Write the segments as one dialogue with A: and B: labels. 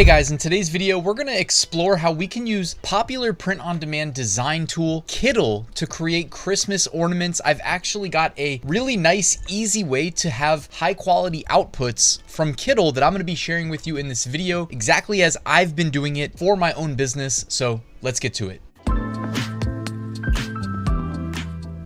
A: Hey guys, in today's video, we're gonna explore how we can use popular print-on-demand design tool, Kittl, to create Christmas ornaments. I've actually got a really nice, easy way to have high-quality outputs from Kittl that I'm gonna be sharing with you in this video, exactly as I've been doing it for my own business. So let's get to it.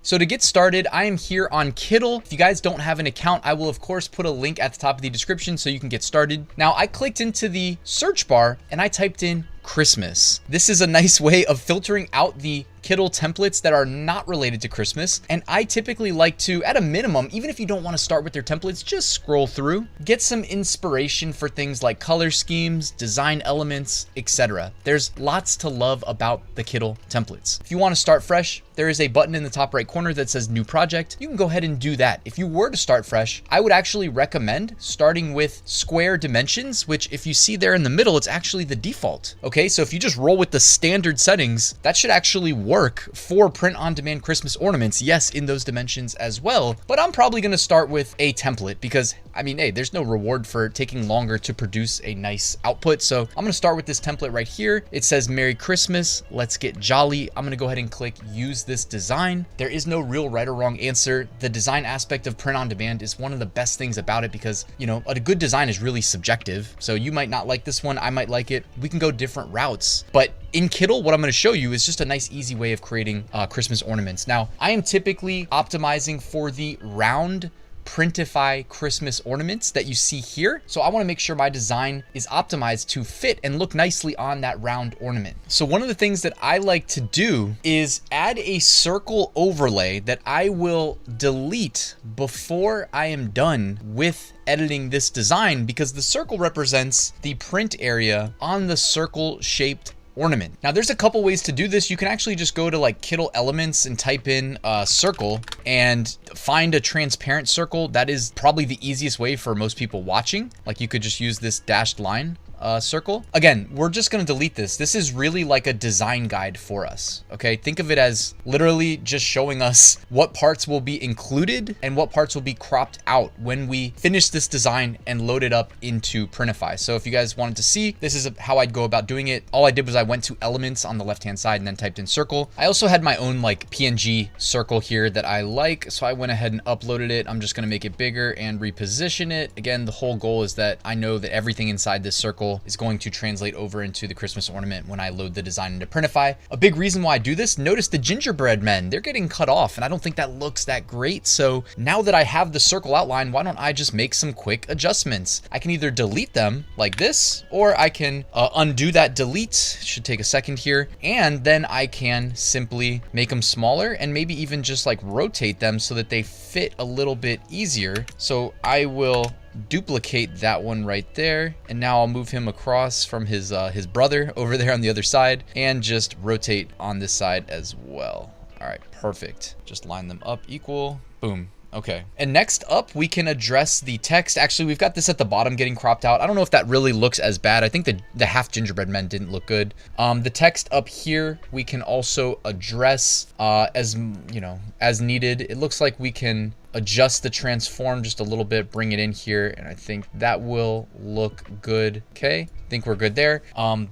A: So to get started, I am here on Kittl. If you guys don't have an account, I will of course put a link at the top of the description so you can get started. Now I clicked into the search bar and I typed in Christmas. This is a nice way of filtering out the Kittl templates that are not related to Christmas. And I typically like to, at a minimum, even if you don't want to start with their templates, just scroll through, get some inspiration for things like color schemes, design elements, etc. There's lots to love about the Kittl templates. If you want to start fresh, there is a button in the top right corner that says new project. You can go ahead and do that. If you were to start fresh, I would actually recommend starting with square dimensions, which if you see there in the middle, it's actually the default. Okay, so if you just roll with the standard settings, that should actually work for print-on-demand Christmas ornaments. Yes, in those dimensions as well, but I'm probably gonna start with a template because, I mean, hey, there's no reward for taking longer to produce a nice output. So I'm gonna start with this template right here. It says Merry Christmas, let's get jolly. I'm gonna go ahead and click use this design. There is no real right or wrong answer. The design aspect of print-on-demand is one of the best things about it because, you know, a good design is really subjective. So you might not like this one, I might like it. We can go different routes, but in Kittl, what I'm going to show you is just a nice, easy way of creating Christmas ornaments. Now, I am typically optimizing for the round Printify Christmas ornaments that you see here. So I want to make sure my design is optimized to fit and look nicely on that round ornament. So one of the things that I like to do is add a circle overlay that I will delete before I am done with editing this design, because the circle represents the print area on the circle shaped ornament. Now there's a couple ways to do this. You can actually just go to like Kittl elements and type in circle and find a transparent circle. That is probably the easiest way for most people watching. Like you could just use this dashed line circle. Again, we're just going to delete this. This is really like a design guide for us. Okay. Think of it as literally just showing us what parts will be included and what parts will be cropped out when we finish this design and load it up into Printify. So if you guys wanted to see, this is how I'd go about doing it. All I did was I went to elements on the left-hand side and then typed in circle. I also had my own like PNG circle here that I like. So I went ahead and uploaded it. I'm just going to make it bigger and reposition it. Again, the whole goal is that I know that everything inside this circle is going to translate over into the Christmas ornament when I load the design into Printify. A big reason why I do this, notice the gingerbread men, they're getting cut off and I don't think that looks that great. So now that I have the circle outline, why don't I just make some quick adjustments? I can either delete them like this, or I can undo that delete. Should take a second here. And then I can simply make them smaller and maybe even just like rotate them so that they fit a little bit easier. So I will duplicate that one right there, and now I'll move him across from his brother over there on the other side and just rotate on this side as well. All right, perfect. Just line them up equal. Boom. Okay. And next up, we can address the text. Actually, we've got this at the bottom getting cropped out. I don't know if that really looks as bad. I think the half gingerbread men didn't look good. The text up here, we can also address as needed. It looks like we can adjust the transform just a little bit, bring it in here, and I think that will look good. Okay, I think we're good there.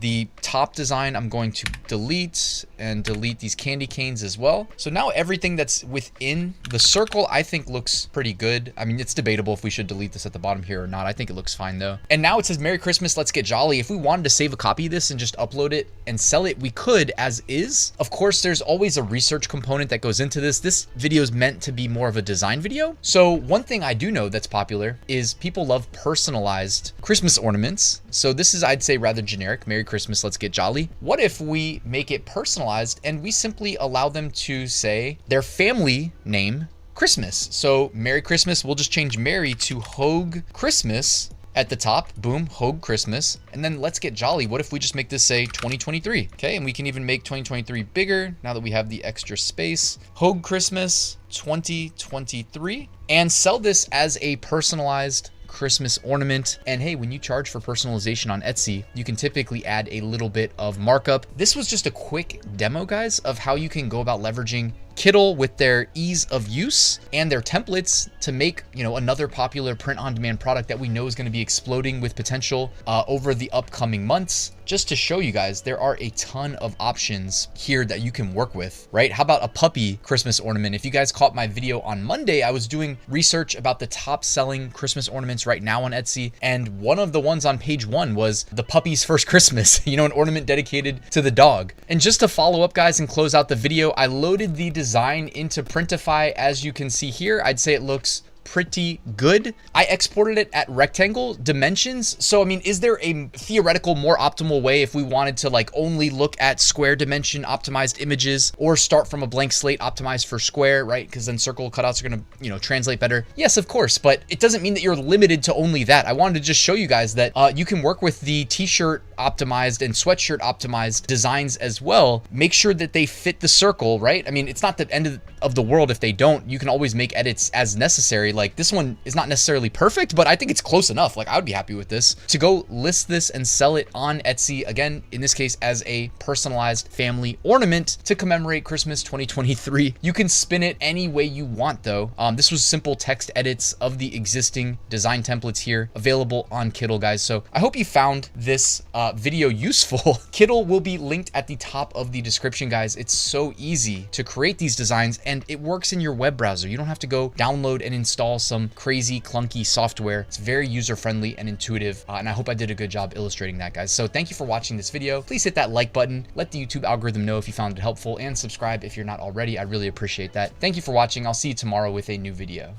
A: The top design, I'm going to delete these candy canes as well. So now everything that's within the circle, I think looks pretty good. I mean, it's debatable if we should delete this at the bottom here or not. I think it looks fine though. And now it says Merry Christmas, let's get jolly. If we wanted to save a copy of this and just upload it and sell it, we could as is. Of course, there's always a research component that goes into this. This video is meant to be more of a design video. So one thing I do know that's popular is people love personalized Christmas ornaments. So this is, I'd say, rather generic. Merry Christmas, let's get jolly. What if we make it personalized and we simply allow them to say their family name Christmas? So Merry Christmas, we'll just change Merry to Hogue Christmas at the top. Boom, Hogue Christmas. And then let's get jolly. What if we just make this say 2023? Okay, and we can even make 2023 bigger now that we have the extra space. Hogue Christmas 2023, and sell this as a personalized Christmas ornament. And hey, when you charge for personalization on Etsy, you can typically add a little bit of markup. This was just a quick demo, guys, of how you can go about leveraging Kittl with their ease of use and their templates to make, you know, another popular print-on-demand product that we know is going to be exploding with potential over the upcoming months. Just to show you guys, there are a ton of options here that you can work with, right? How about a puppy Christmas ornament? If you guys caught my video on Monday, I was doing research about the top selling Christmas ornaments right now on Etsy. And one of the ones on page 1 was the puppy's first Christmas, you know, an ornament dedicated to the dog. And just to follow up, guys, and close out the video, I loaded the design into Printify. As you can see here, I'd say it looks pretty good. I exported it at rectangle dimensions. So, I mean, is there a theoretical, more optimal way if we wanted to like only look at square dimension optimized images or start from a blank slate optimized for square, right? Because then circle cutouts are going to, you know, translate better. Yes, of course, but it doesn't mean that you're limited to only that. I wanted to just show you guys that you can work with the t-shirt optimized and sweatshirt optimized designs as well. Make sure that they fit the circle, right? I mean, it's not the end of the world if they don't. You can always make edits as necessary. Like this one is not necessarily perfect, but I think it's close enough. Like I would be happy with this. To go list this and sell it on Etsy, again, in this case, as a personalized family ornament to commemorate Christmas 2023. You can spin it any way you want though. This was simple text edits of the existing design templates here available on Kittl, guys. So I hope you found this video useful. Kittl will be linked at the top of the description, guys. It's so easy to create these designs and it works in your web browser. You don't have to go download and install some crazy clunky software. It's very user-friendly and intuitive. And I hope I did a good job illustrating that, guys. So thank you for watching this video. Please hit that like button. Let the YouTube algorithm know if you found it helpful and subscribe if you're not already. I really appreciate that. Thank you for watching. I'll see you tomorrow with a new video.